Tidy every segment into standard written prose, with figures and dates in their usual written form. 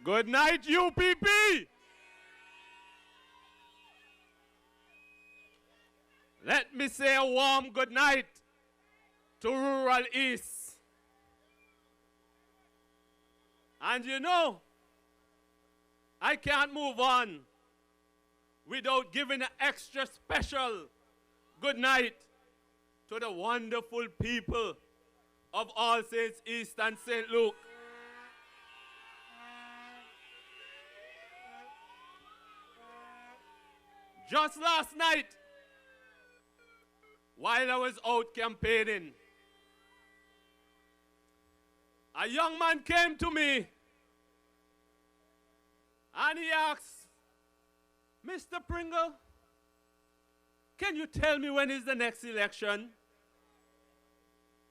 Good night, UPP. Let me say a warm good night to Rural East. And you know, I can't move on without giving an extra special good night to the wonderful people of All Saints East and St. Luke. Just last night, while I was out campaigning, a young man came to me and he asked, Mr. Pringle, can you tell me when is the next election?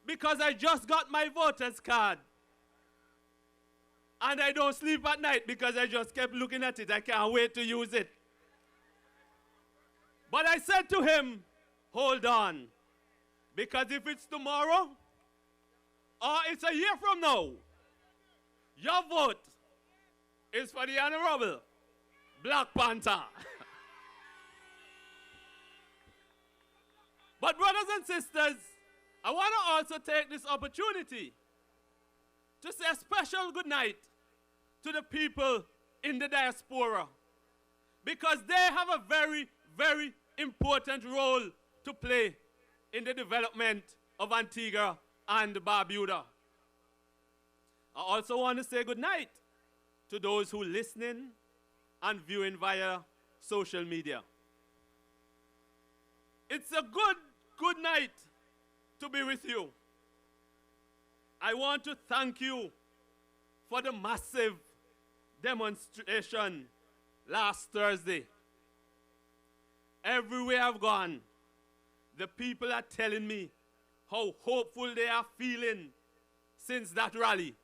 Because I just got my voter's card. And I don't sleep at night because I just kept looking at it. I can't wait to use it. But I said to him, hold on. Because if it's tomorrow, or it's a year from now, your vote is for the Honorable Black Panther. But brothers and sisters, I want to also take this opportunity to say a special good night to the people in the diaspora, because they have a very, very important role to play in the development of Antigua and Barbuda. I also want to say good night to those who are listening and viewing via social media. It's a good night to be with you. I want to thank you for the massive demonstration last Thursday. Everywhere I've gone, the people are telling me how hopeful they are feeling since that rally.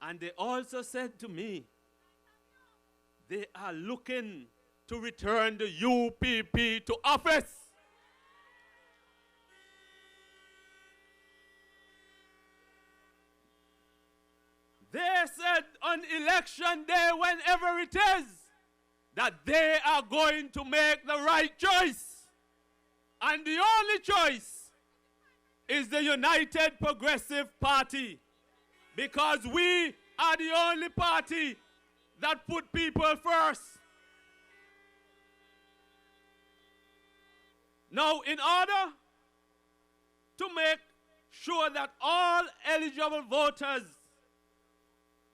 And they also said to me, they are looking to return the UPP to office. They said on election day, whenever it is, that they are going to make the right choice. And the only choice is the United Progressive Party, because we are the only party that put people first. Now, in order to make sure that all eligible voters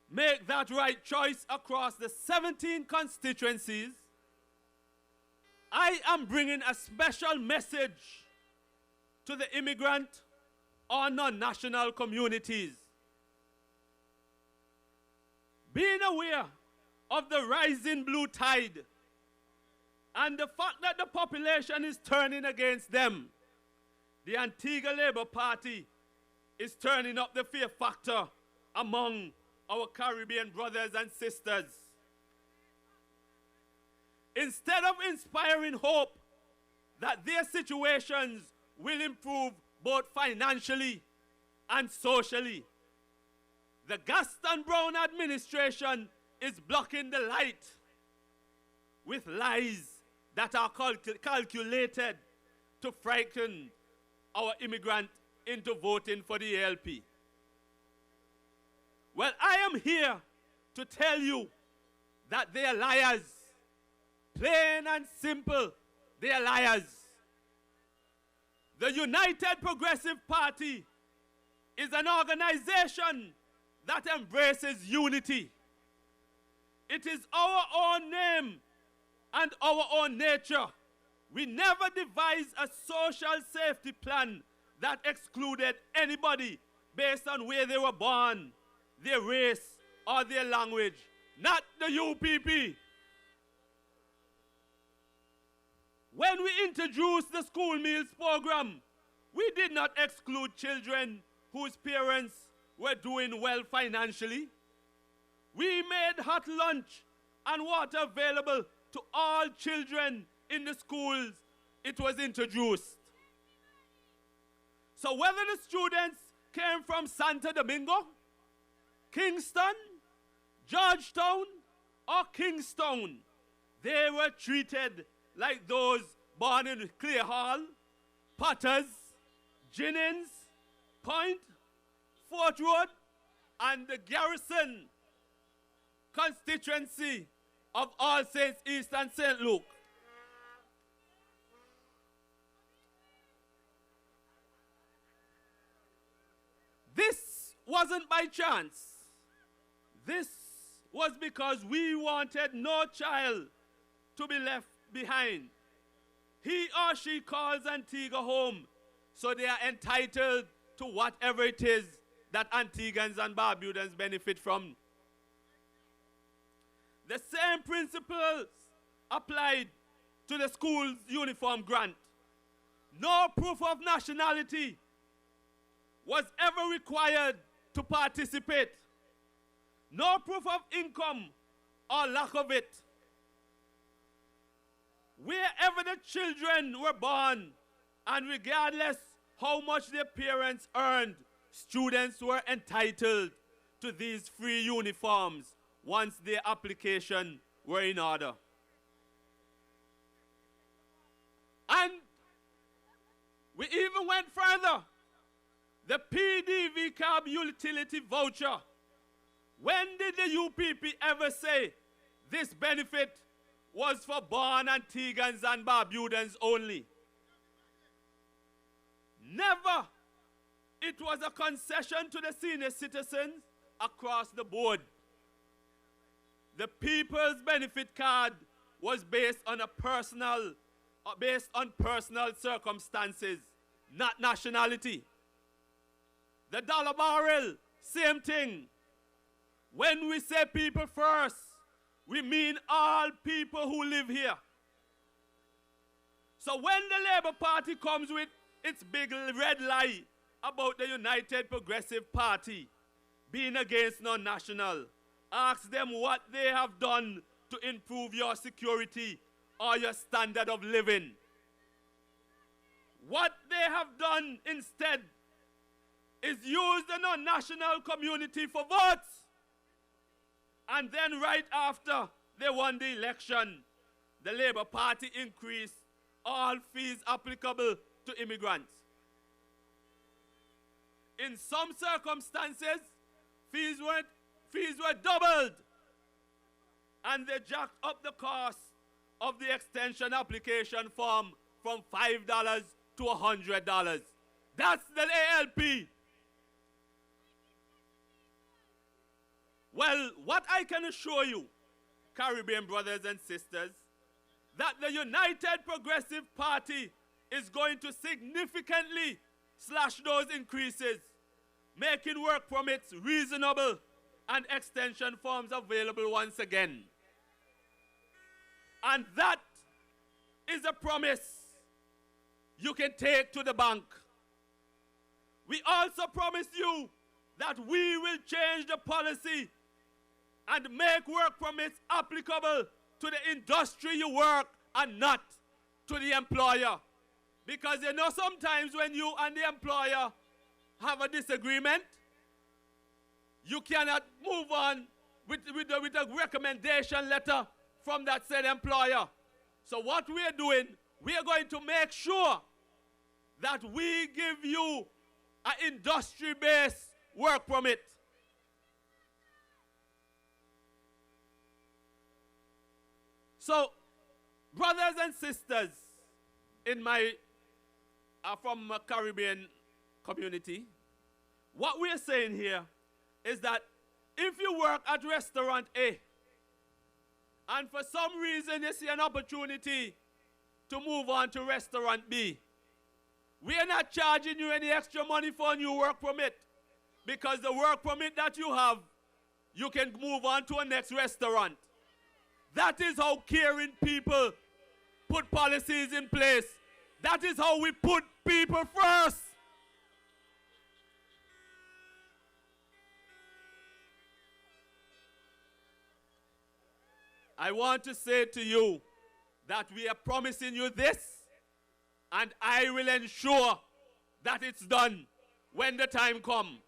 make that right choice across the 17 constituencies, I am bringing a special message to the immigrant or non-national communities. Being aware of the rising blue tide and the fact that the population is turning against them, the Antigua Labour Party is turning up the fear factor among our Caribbean brothers and sisters. Instead of inspiring hope that their situations will improve both financially and socially, the Gaston Brown administration is blocking the light with lies that are calculated to frighten our immigrant into voting for the ALP. Well, I am here to tell you that they are liars. Plain and simple, they are liars. The United Progressive Party is an organization that embraces unity. It is our own name and our own nature. We never devised a social safety plan that excluded anybody based on where they were born, their race, or their language. Not the UPP. When we introduced the school meals program, we did not exclude children whose parents were doing well financially. We made hot lunch and water available to all children in the schools it was introduced. So whether the students came from Santo Domingo, Kingston, Georgetown, or Kingstown, they were treated like those born in Clare Hall, Potters, Jennings, Point, Fort Road, and the Garrison constituency of All Saints East and St. Luke. This wasn't by chance. This was because we wanted no child to be left behind. He or she calls Antigua home, so they are entitled to whatever it is that Antiguans and Barbudans benefit from. The same principles applied to the school's uniform grant. No proof of nationality was ever required to participate. No proof of income or lack of it. Wherever the children were born, and regardless how much their parents earned, students were entitled to these free uniforms once their application were in order. And we even went further. The PDV cab utility voucher. When did the UPP ever say this benefit was for born Antiguans and Barbudans only? Never. It was a concession to the senior citizens across the board. The People's Benefit Card was based on personal circumstances, not nationality. The dollar barrel, same thing. When we say people first, we mean all people who live here. So when the Labour Party comes with its big red lie about the United Progressive Party being against non-national, ask them what they have done to improve your security or your standard of living. What they have done instead is use the non-national community for votes. And then right after they won the election, the Labour Party increased all fees applicable to immigrants. In some circumstances, fees were doubled, and they jacked up the cost of the extension application form from $5 to $100. That's the ALP. Well, what I can assure you, Caribbean brothers and sisters, that the United Progressive Party is going to significantly slash those increases, making work permits reasonable and extension forms available once again. And that is a promise you can take to the bank. We also promise you that we will change the policy and make work permits applicable to the industry you work and not to the employer. Because you know sometimes when you and the employer have a disagreement, you cannot move on with a recommendation letter from that said employer. So what we are doing, we are going to make sure that we give you an industry-based work permit. So, brothers and sisters in my from a Caribbean community, what we are saying here is that if you work at restaurant A and for some reason you see an opportunity to move on to restaurant B, we are not charging you any extra money for a new work permit, because the work permit that you have, you can move on to a next restaurant. That is how caring people put policies in place. That is how we put people first. I want to say to you that we are promising you this, and I will ensure that it's done when the time comes.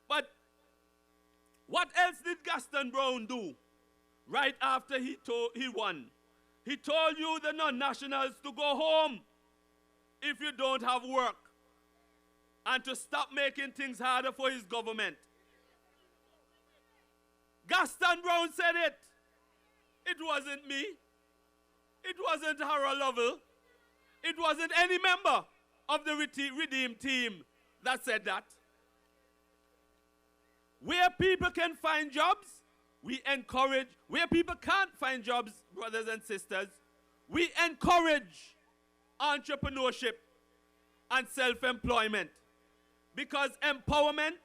But what else did Gaston Brown do right after he won? He told you, the non-nationals, to go home if you don't have work and to stop making things harder for his government. Gaston Brown said it. It wasn't me. It wasn't Harold Lovell. It wasn't any member of the Redeem team that said that. Where people can find jobs, we encourage. Where people can't find jobs, brothers and sisters, we encourage entrepreneurship and self-employment. Because empowerment,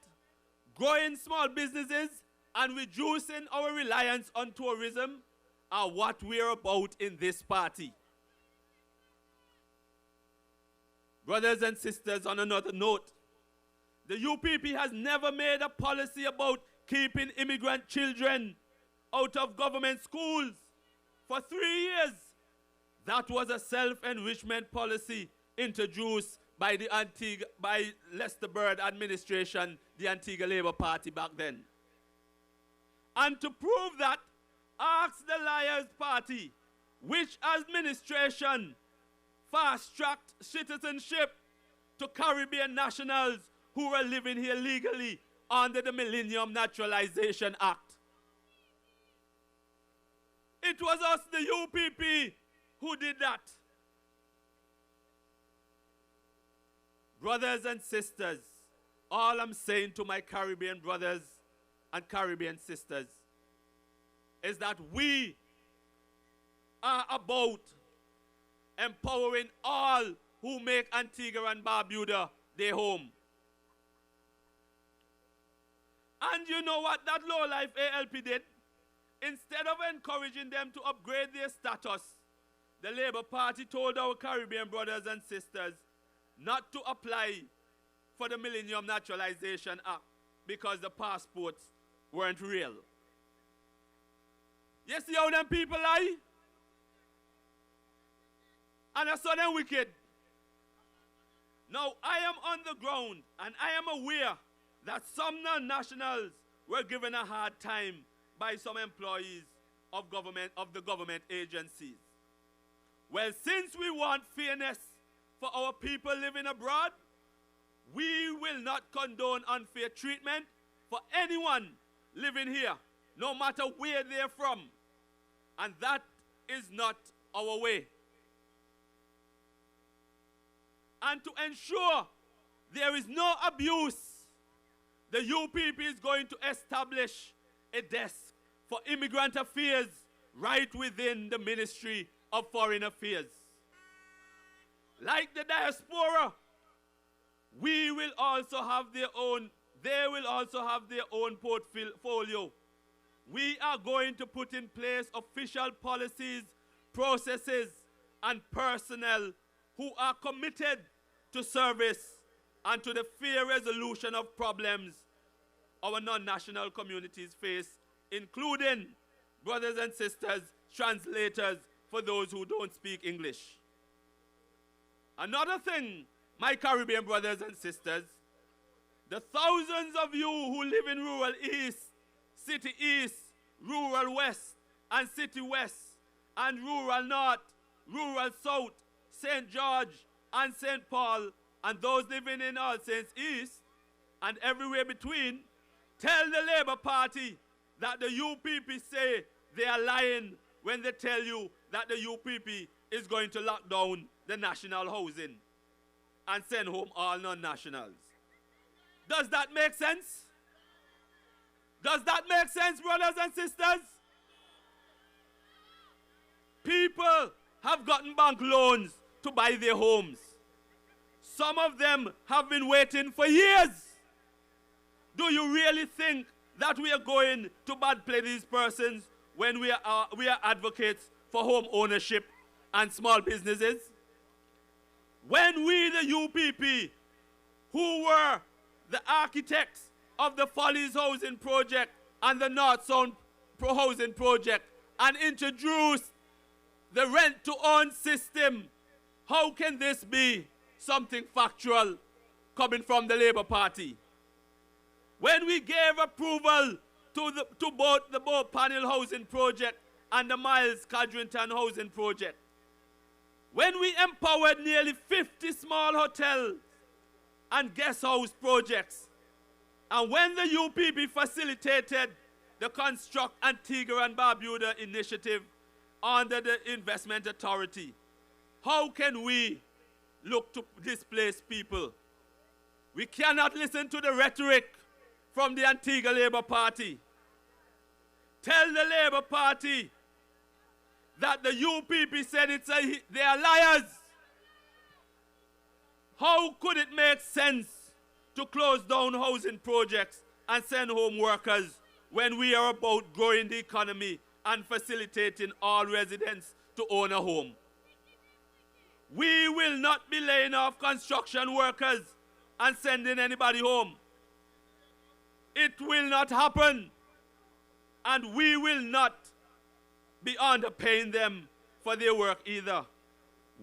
growing small businesses, and reducing our reliance on tourism are what we're about in this party. Brothers and sisters, on another note, the UPP has never made a policy about keeping immigrant children out of government schools for 3 years. That was a self-enrichment policy introduced by the Lester Bird administration, the Antigua Labour Party back then. And to prove that, ask the Liars Party, which administration fast-tracked citizenship to Caribbean nationals who were living here legally under the Millennium Naturalization Act. It was us, the UPP, who did that. Brothers and sisters, all I'm saying to my Caribbean brothers and Caribbean sisters is that we are about empowering all who make Antigua and Barbuda their home. And you know what that low-life ALP did? Instead of encouraging them to upgrade their status, the Labour Party told our Caribbean brothers and sisters not to apply for the Millennium Naturalization Act because the passports weren't real. You see how them people lie? And I saw them wicked. Now, I am on the ground and I am aware that some non-nationals were given a hard time by some employees of the government agencies. Well, since we want fairness for our people living abroad, we will not condone unfair treatment for anyone living here, no matter where they're from. And that is not our way. And to ensure there is no abuse, the UPP is going to establish a desk for immigrant affairs right within the Ministry of Foreign Affairs. Like the diaspora, they will also have their own portfolio. We are going to put in place official policies, processes, and personnel who are committed to service and to the fair resolution of problems our non-national communities face, including, brothers and sisters, translators for those who don't speak English. Another thing, my Caribbean brothers and sisters, the thousands of you who live in rural East, City East, rural West, and City West, and rural North, rural South, St. George, and St. Paul, and those living in All Saints East, and everywhere between, tell the Labour Party that the UPP say they are lying when they tell you that the UPP is going to lock down the national housing and send home all non-nationals. Does that make sense? Does that make sense, brothers and sisters? People have gotten bank loans to buy their homes. Some of them have been waiting for years. Do you really think that we are going to bad play these persons when we are advocates for home ownership and small businesses? When we, the UPP, who were the architects of the Follies Housing Project and the North Sound Housing Project and introduced the rent-to-own system, how can this be something factual coming from the Labour Party? When we gave approval to both the Boat Panel Housing Project and the Miles Cadrington Housing Project, when we empowered nearly 50 small hotels and guest house projects, and when the UPP facilitated the Construct Antigua and Barbuda initiative under the Investment Authority, how can we look to displaced people? We cannot listen to the rhetoric from the Antigua Labour Party. Tell the Labour Party that the UPP said they are liars. How could it make sense to close down housing projects and send home workers when we are about growing the economy and facilitating all residents to own a home? We will not be laying off construction workers and sending anybody home. It will not happen. And we will not be underpaying them for their work either.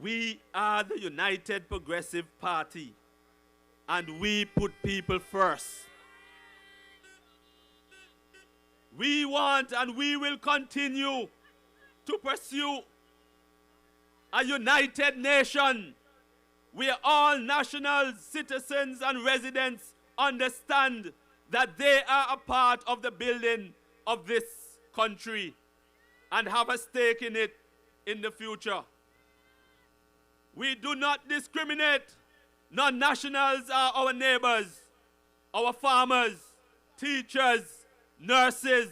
We are the United Progressive Party, and we put people first. We want and we will continue to pursue a united nation where all nationals, citizens, and residents understand that they are a part of the building of this country and have a stake in it in the future. We do not discriminate. Non-nationals are our neighbors, our farmers, teachers, nurses,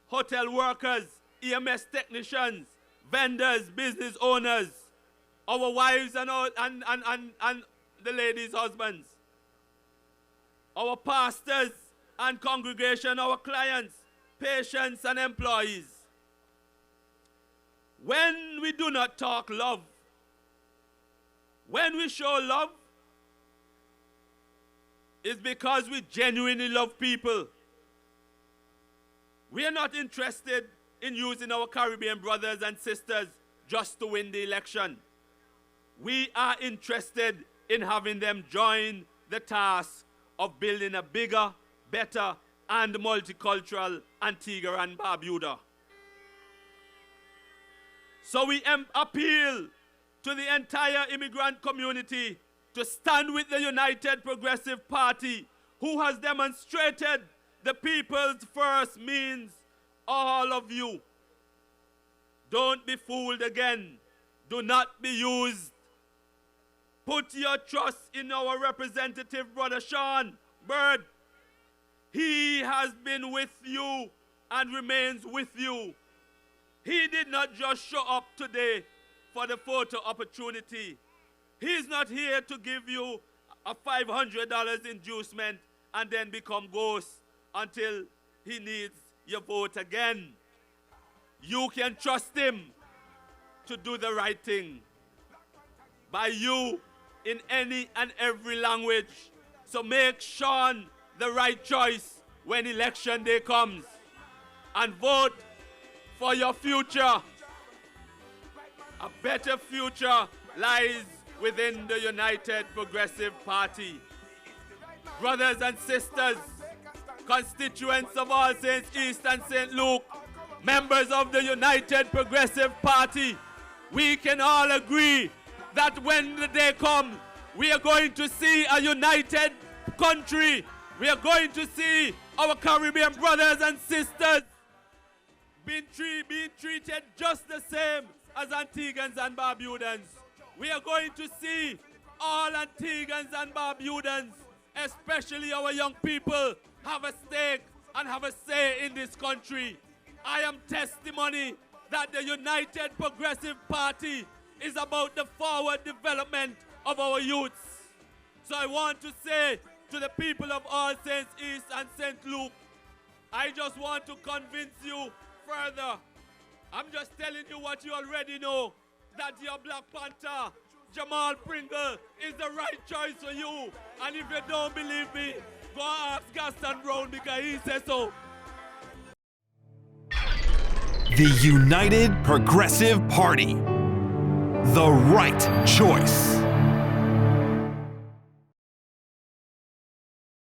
hotel workers, EMS technicians, vendors, business owners, our wives and the ladies' husbands, our pastors and congregation, our clients, patients and employees. When we do not talk love, when we show love, it's because we genuinely love people. We are not interested in using our Caribbean brothers and sisters just to win the election. We are interested in having them join the task of building a bigger, better, and multicultural Antigua and Barbuda. So we appeal to the entire immigrant community to stand with the United Progressive Party, who has demonstrated the people's first means. All of you, don't be fooled again. Do not be used. Put your trust in our representative, Brother Sean Bird. He has been with you and remains with you. He did not just show up today for the photo opportunity. He's not here to give you a $500 inducement and then become ghost until he needs your vote again. You can trust him to do the right thing by you in any and every language. So make Sean the right choice when election day comes and vote for your future. A better future lies within the United Progressive Party. Brothers and sisters, constituents of All Saints East and St. Luke, members of the United Progressive Party, we can all agree that when the day comes, we are going to see a united country. We are going to see our Caribbean brothers and sisters being treated just the same as Antiguans and Barbudans. We are going to see all Antiguans and Barbudans, especially our young people, have a stake and have a say in this country. I am testimony that the United Progressive Party is about the forward development of our youths. So I want to say to the people of All Saints East and St. Luke, I just want to convince you further. I'm just telling you what you already know, that your Black Panther, Jamale Pringle, is the right choice for you. And if you don't believe me, go ask Gaston Brown because he says so. The United Progressive Party. The right choice.